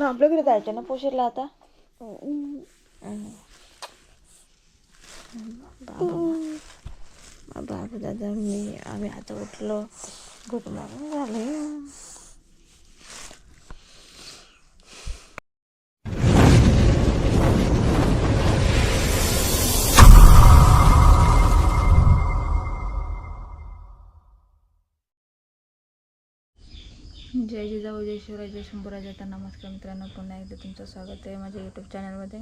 आपल्या घरी जायचं ना पोशीरला आता. बाबू दादा आम्ही आता उठलो. गुड मॉर्निंग झाले. जय जिजाऊ जय शिवराय जय शंभूराज. आता नमस्कार मित्रांनो, पुन्हा एकदा तुमचं स्वागत आहे माझ्या यूट्यूब चॅनलमध्ये.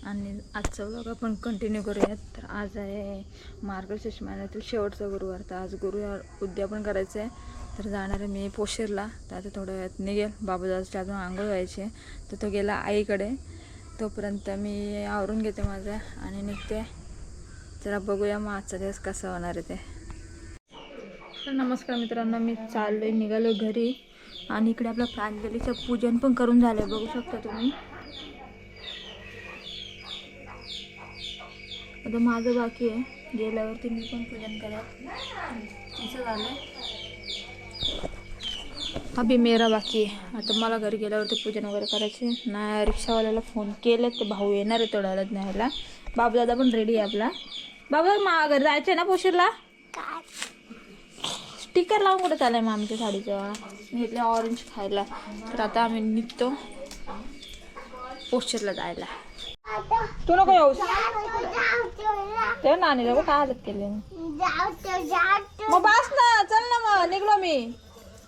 आणि आजचा व्लॉग आपण कंटिन्यू करूयात. तर आज आहे मार्गशीर्ष महिन्यातील शेवटचा गुरुवार. तर आज गुरुवार उद्यापन करायचं आहे. तर जाणार आहे मी पोशीरला. तर आता थोड्या वेळात निघेल. बाबूदासच्या अजून आंघोळ व्हायची. तर तो गेला आईकडे. तोपर्यंत मी आवरून घेते माझं आणि निघते. जरा बघूया मग आजचा दिवस कसा होणार आहे ते. तर नमस्कार मित्रांनो, मी निघालो घरी. आणि इकडे आपलं प्रांजलीचं पूजन पण करून झालं, बघू शकता तुम्ही. आता माझं बाकी आहे, गेल्यावरती मी पण पूजन करेल. तिचं झालं अभि मेरा बाकी आहे. आता मला घरी गेल्यावरती पूजन वगैरे करायचे ना. रिक्षावाल्याला फोन केले, ते भाऊ येणार आहे थोड्या वेळात न्यायला. बाबूदादा पण रेडी आहे आपला. बाबा घरी जायचं आहे ना पोशीरला. स्टिकर लावून कुठे चाललंय मग आमच्या साडीचं. घेतलं ऑरेंज खायला. तर आता आम्ही निघतो पोस्चरला जायला. तू नको येऊस ते नानी नको काय हालत केले. मग बस ना, चल ना मग निघलो मी.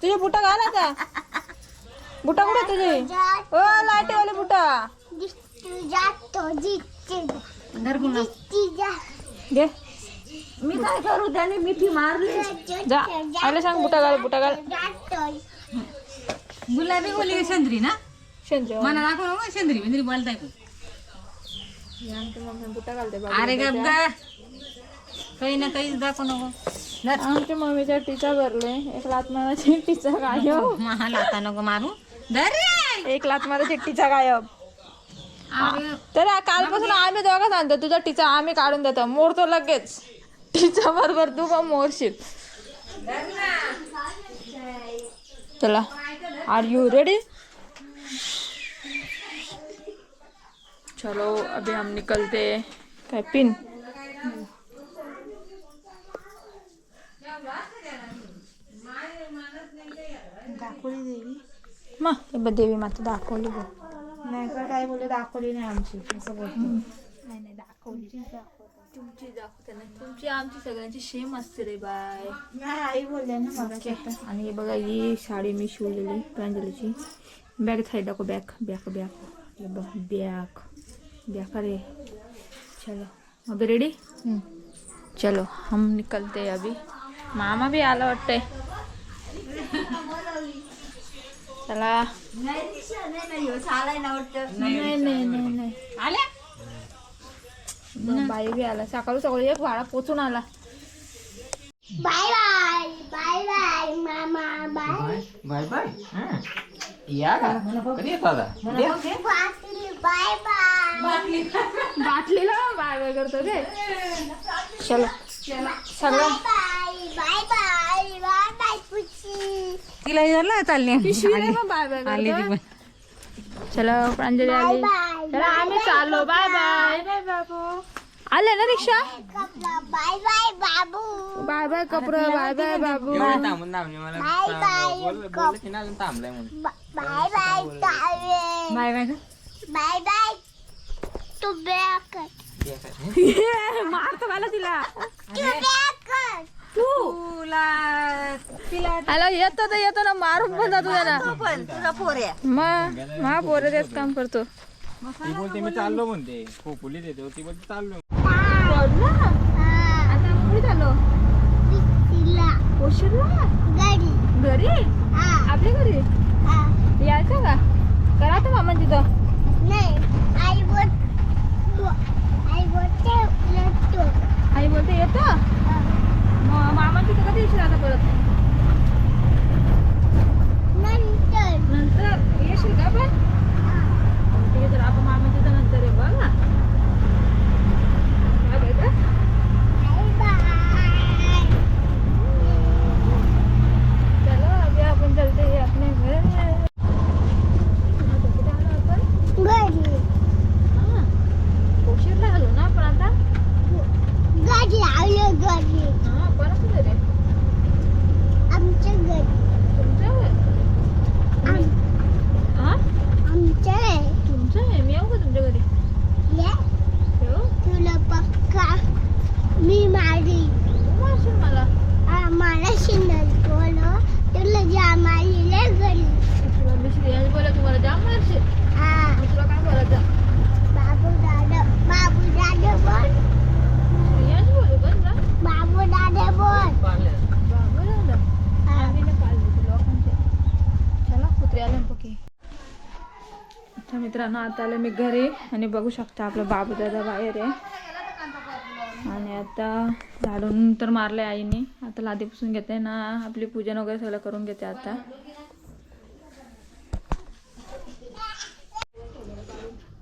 तुझे बुटा घाल आता. बुटा कुठे तुझे? ओ लाटेवाले बुटा घे. मी काय करू, त्याने मिठी मारली. जा आले सांग. बुटा घाल बुटा घाल. गुलाबी बोली शेंद्री ना. शेंद्री मला दाखव ना शेंद्री बिंद्री बोलताय. मम्मी बुटा घालते. अरे गप गा, काही ना काही दाखव नको. आमच्या मम्मीच्या टीचा भरले. एक लात मारायची टीचा गायब. मला आता नको मारू. एक लात मारायची टीचा गायब. तर कालपासून आम्ही दोघं सांगतो तुझा टीचा आम्ही काढून देतो. मोडतो लगेच टीचा बरोबर. तू पण मोडशील. चला, आर यू रेडी? चलो अभी हम निकलते. काय पिन दाखवली देवी मग देवी माता दाखवली बघ. नाही का, काय बोलले दाखवली नाही आमची असं बोलतो. नाही दाखवली. तुमची दाखवते ना. तुमची आमची सगळ्यांची सेम असते रे बाय. नाही आई बोलले ना मला. आणि हे बघा, ही साडी मी शिवलेली प्रांजलीची. बॅग साईड दाखव. Bag bag bag bag bag. अरे चलो अभी रेडी. चलो हम निकलते अभी. मामा भी आला वाटतंय. चला. नाही नाही नाही नाही आल्या बाई बी आला. सकाळी सकाळी एक वाडा पोचून आला. बाय बाय बाय बाय मामा बाय बाय बाय. या का कधी येतो आता? बाटली बाय बाय बाटलीला बाय बाय करतो रे. चलो सगळं bye bye bye bye bye पुची तिला झालं चालली. बाय बाय आली ती करतो. पण. चलो प्रांजली आली. चला आम्ही चाललो. बाय बाय बाय बाबू. आले ना रिक्षा. कपडा बाय बाय बाबू बाय बाय कपडा. बाय बाय बाबू. एवढं थांबून थांबले मला बोललं की ना अजून थांबलाय म्हणून. बाय बाय तावे बाय बाय. बाय बाय तू बॅक मारतो मला तिला. तू बॅक तुला तिला हॅलो येतो तर येतो ना. मारून पण जातो त्याला. पण तुझा पोऱ्या मग मा पोरं तेच काम करतो. ती बोलते मी चाललो म्हणते. खोपोली देते ती बोलते चाललो. आता कुठे चाललो? पोशीरला घरी. आपल्या घरी यायचं का? करा तर मामा तिथं. आई बोलते येतो. मामा तिथं कधी येशील आता परत? नंतर येशील का पण? ठीक आहे. तर आपण मामा तिथं नंतर आहे बघ ना. काय बघ चलो अभी अपन चलते हैं अपने घर. ओके. तर मित्रांनो आता आलं मी घरी आणि बघू शकता आपला बाबू दादा बाहेर आहे. आणि आता झाडून तर मारले आईने. आता लादी पुसून घेते ना, आपली पूजन वगैरे सगळं करून घेते आता.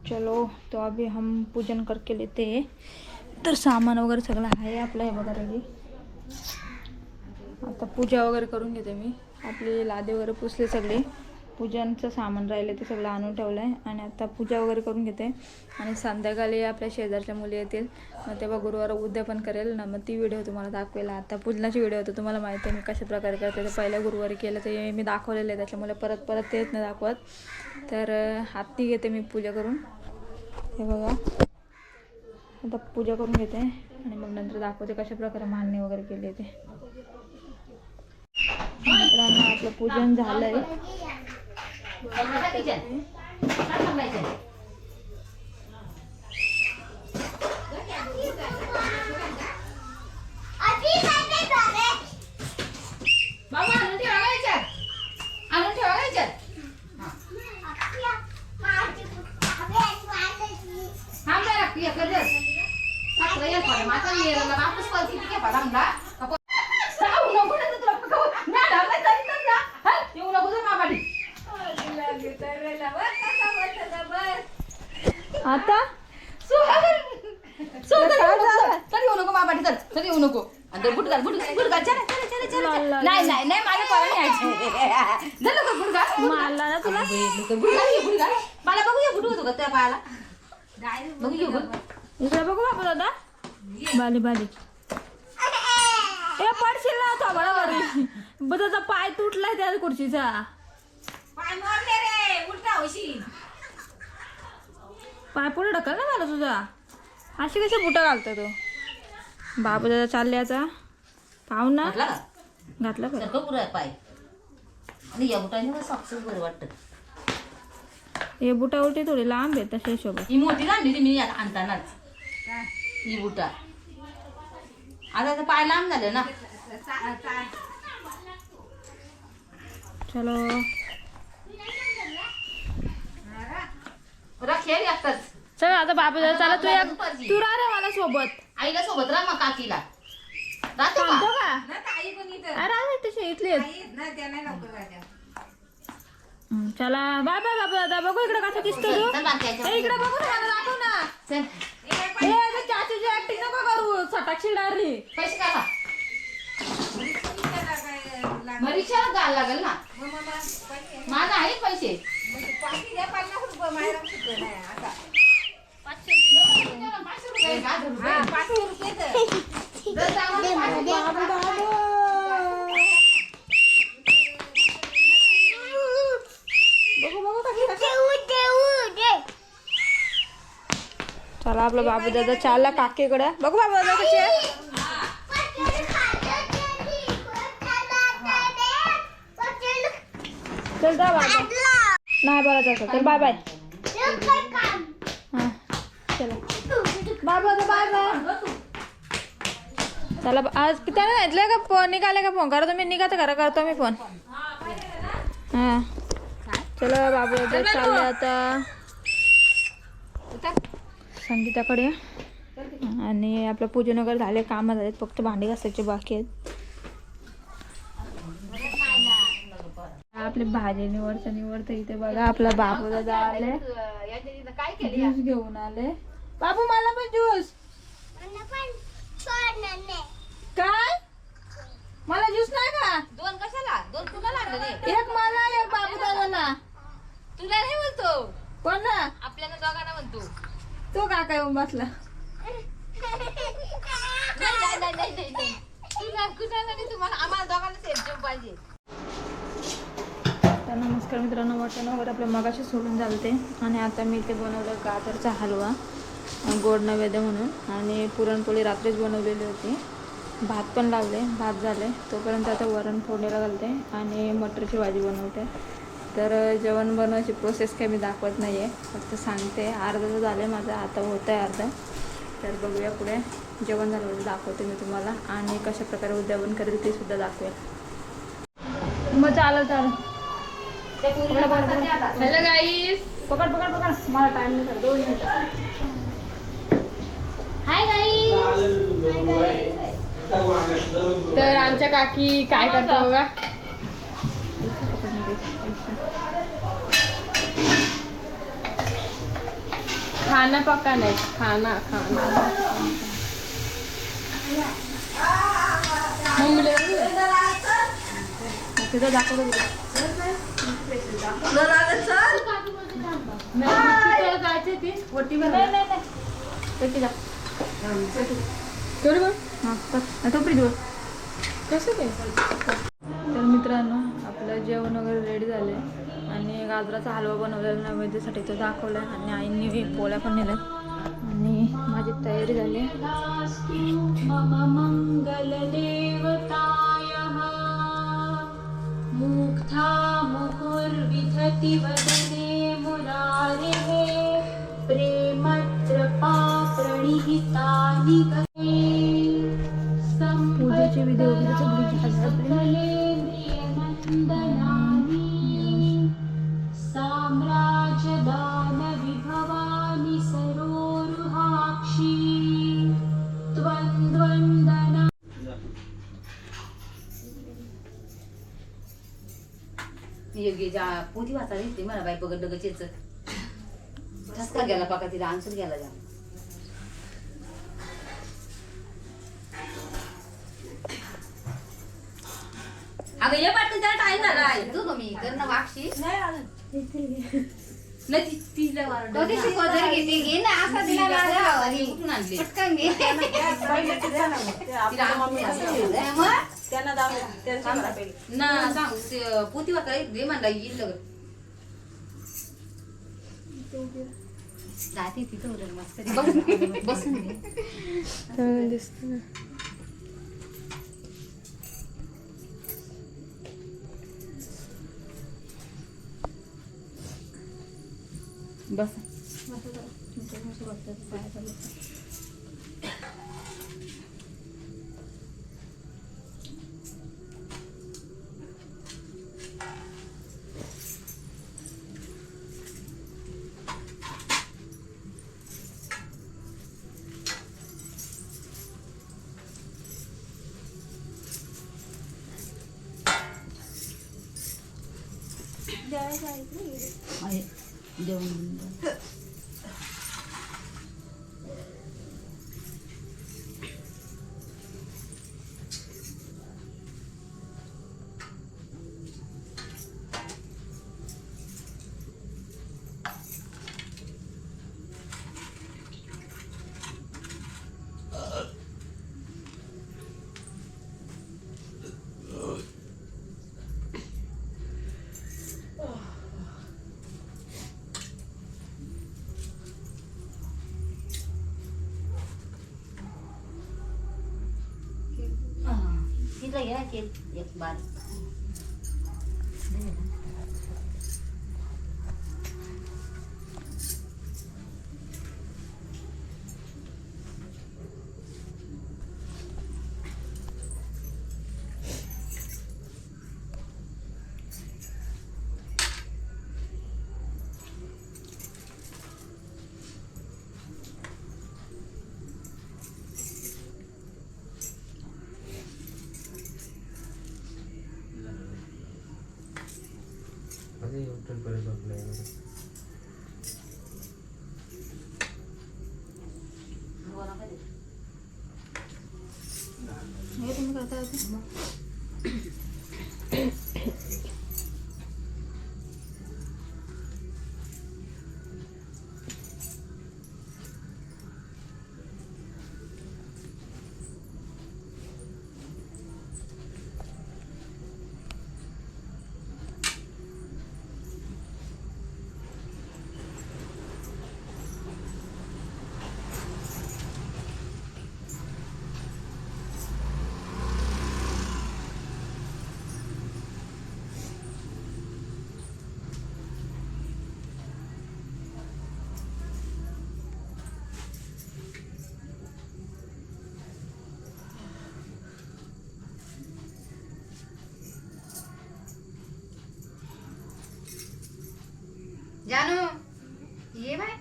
चलो तो अभी हम पूजन करके लेते हैं. तर सामान वगैरे सगळं आहे आपलं. हे बघा रेडी. आता पूजा वगैरे करून घेते मी. आपली लादी वगैरे पुसले सगळे. पूजनचं सामान राहिले ते सगळं आणून ठेवलं आहे. आणि आता पूजा वगैरे करून घेते. आणि संध्याकाळी आपल्या शेजारच्या मुली येतील, मग तेव्हा गुरुवार उद्या पण करेल ना, मग ती व्हिडिओ तुम्हाला दाखवेल. आता पूजनाची व्हिडिओ होती, तुम्हाला माहिती आहे मी कशा प्रकारे करते. ते पहिल्या गुरुवारी केलं ते मी दाखवलेलं आहे, त्याच्यामुळे परत तेच नाही दाखवत. तर हाती घेते मी पूजा करून. हे बघा आता पूजा करून घेते आणि मग नंतर दाखवते कशा प्रकारे मांडणी वगैरे केली ते. मित्रांनो आपलं पूजन झालंय. आता येऊ नको मापाटी, चल येऊ नको. बुट घाल, बुट घाल, बुट घाल. चला चला चला चला. नाही नाही नाही, माझ्या पोराने यायचं. झालं का बुट घाल? मारला ना तुला. बुट घाल, बुट घाल. मला बघूया बुट होतो का त्या पायाला. बघूया बुट. इकडे बघू बाबू दादा. बाली बाली ए पडशील ना तो बरोबर. त्याचा पाय तुटलाय त्या खुर्चीचा. पाय मोडले रे, उलटा होशील. पाय पुढे ढकल ना मला तुझा. अशी कशी बुटं घालतो तो. बाबू दादा चालले आता. पाहू ना घातला का? घातलं का. सारखं पुरा पाय. आणि या बुटाने मला सॉक्सच बरं वाटतं. हे बुटा उलटी थोडी लांब आहे तशा हिशोबात. ही मोठी आणली होती मी आणतानाच. ही बुटा आता पाय लांब झाले ना. चलो खेळ एकटाच. चल आता बाबू दादा चला. तू राह रे मला सोबत. आईला सोबत राहा मग काकीला. राहतो सांगतो का? का अरे आहे तसे इथले आहेत. चला बाय बाय बाबू दादा. बघू इकडे कसा दिसतो तू. चल बाकी ए, इकडे बघू ना मला दाखव ना. चल. चाचूची ऍक्टिंग नको करू. सटाक्षी डारली. पैसे काढा. मग रिक्षाला जायला लागेल ना. माझा आहे पैसे. चला आपला बाबू दादा चालला काकीकडे. बघू बाबू दादा कशी आहे. चल जा बाबा. नाही बरं तसं तर बाय बाय. हां चला बाबा बाय बाय. चला आज त्याने सांगितलं का निघाले का फोन करा तुम्ही. निघा तर करा करतो मी फोन. हां चला बाबू दादा चालले आता संगीताकडे. आणि आपलं पूजन वगैरे झाले, कामं झालेत, फक्त भांडी घासायचे बाकी आहेत. आपले भाजी निवडतं इथे बघा. आपला बाबू दादा आले, ज्यूस घेऊन आले. बाबू मला पण ज्यूस. काय मला ज्यूस नाही का. दोन कशाला? दोन कुणाला आणले? एक मला एक बाबू दादाला. तुला नाही म्हणतो, कोण ना आपल्याला दोघांना म्हणतो. तो काका येऊन बसला. तुला कुणाला नाही, तुम्हाला आम्हाला दोघांना सेम जेवण पाहिजे. तर नमस्कार मित्रांनो. मटण वगैरे आपल्या मगाशी सोडून झालते. आणि आता मी ते बनवलं गाजरचा हलवा गोड नैवेद्य म्हणून. आणि पुरणपोळी रात्रीच बनवलेली होती. भात पण लावले, भात झाले. तोपर्यंत आता वरण फोडणीला घालते आणि मटरची भाजी बनवते. तर जेवण बनवायची प्रोसेस काही मी दाखवत नाही आहे, फक्त सांगते. अर्धं झालं आहे माझं, आता होतं आहे अर्धं. तर बघूया पुढे. जेवण झालं दाखवते मी तुम्हाला. आणि कशा प्रकारे उद्यापन करेल ते सुद्धा दाखवेल. मग चालेल. हॅलो गाईस, पकड पकड पकड मला टाइम नाही झाला 2 मिनिटं. Hi guys. तर आमच्या काकी काय करतो बघा. खाना पक्का नाही, खाना तिथं दाखवतो कसं काय. तर मित्रांनो आपलं जेवण वगैरे रेडी झाले आणि गाजराचा हलवा बनवलेला नैवेद्यासाठी तो दाखवला आणि आईंनी पोळ्या पण नेल्या आणि माझी तयारी झाली. मुग्धा मुहुर्विधति वदने मुरारेः प्रेमत्रपा प्रणिहितानि गते पूजेची विधी वगैरे सगळी सम्पत्कलेन्द्रियनन्दनानि साम्राज्यदानविभवानि सरोरुहाक्षी द्वन्द्वन्दना. योग्य ज्या पोती वाचा दिसते मला बाई बघत लगेच ठसका गेला पाका तिला आन्सर गेला जा. अगं ये पाठवून त्याला टाइम झालाय. तू मी कर ना वाक्षी नाही तिला घे ना असा दिला कुठून आणली पटकन घे. ना सांग पोती वाचा दे म्हणला येईल लगत जाते तिथं होतं मस्त बसून घे. दिसत ना. बस जेवण तिथं घ्या केक एक बार. हे तुम्ही करता जानू ये बाय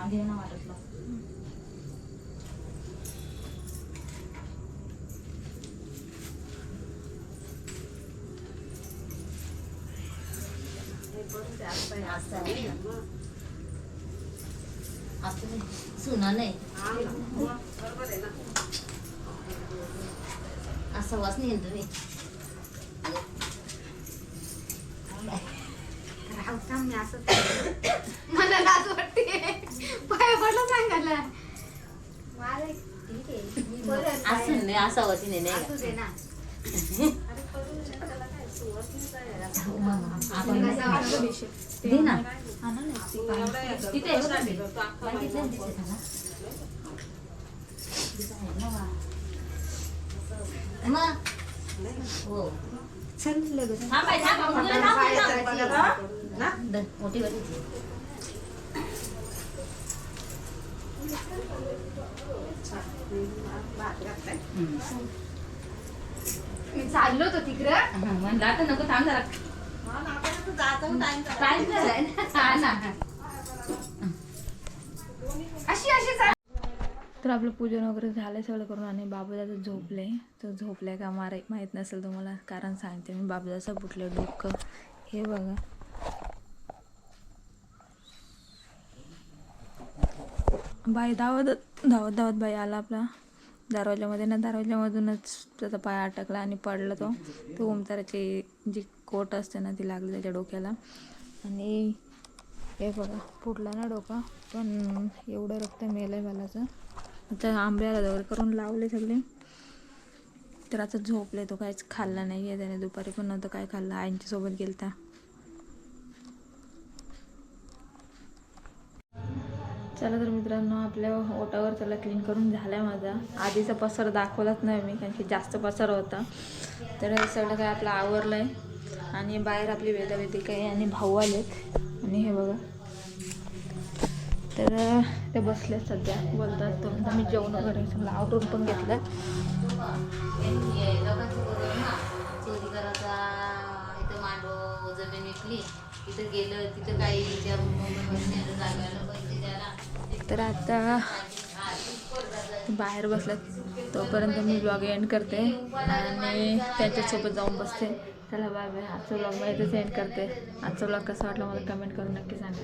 आधी ना वाटलं सुना नाही असं वाच नाही तुम्ही मला लाज वाटते पाय पडलं सांगायला असं नाही असं होती नाही दे ना तिथे मग हो मोठी मी चाललो होतो तिकडं म्हणलं आता नको थांब जरा अशी अशी तर आपलं पूजन वगैरे झालं सगळं करून आणि बाबूदादा झोपले. तो झोपलाय का माहीत नसेल तुम्हाला, कारण सांगते मी. बाबूदाचं फुटलं डोकं हे बघा. बाई धावत बाई आला आपला दरवाजामध्ये ना, दरवाजामधूनच त्याचा पाय अटकला आणि पडला. तो ओमताराची जी कोट असते ना ती लागली त्याच्या डोक्याला. आणि हे बघा फुटला ना डोका, पण एवढं रक्त मेलंय बालाचं. आता आंब्याला दवर करून लावले सगळे. तर आता झोपले. तो काहीच खाल्ला नाही आहे त्याने, दुपारी पण नव्हतं काय खाल्लं. आईंच्या सोबत गेलता. चला तर मित्रांनो, आपल्या ओटावर त्याला क्लीन करून झाला आहे माझा. आधीचा पसार दाखवलाच नाही मी, कारण की जास्त पसार होता. तर हे सगळं काय आपलं आवरलं आहे. आणि बाहेर आपली वेदावेदिका आहे आणि भाऊ आलेत. आणि हे बघा, तर ते बसले सध्या बोलतात. तर मी जेवण वगैरे सगळं आवरून पण घेतलं. चोरी करायचा इथं मांडव जमीन विकली, तिथं गेलं तिथं काही पैसे द्यायला. तर आता बाहेर बसल्यात, तोपर्यंत मी ब्लॉग एंड करते आणि त्यांच्यासोबत जाऊन बसते. चला बाय बाय. आजचा ब्लॉग मला इथं एंड करते. आजचा ब्लॉग कसा वाटला मला कमेंट करून नक्की सांगा.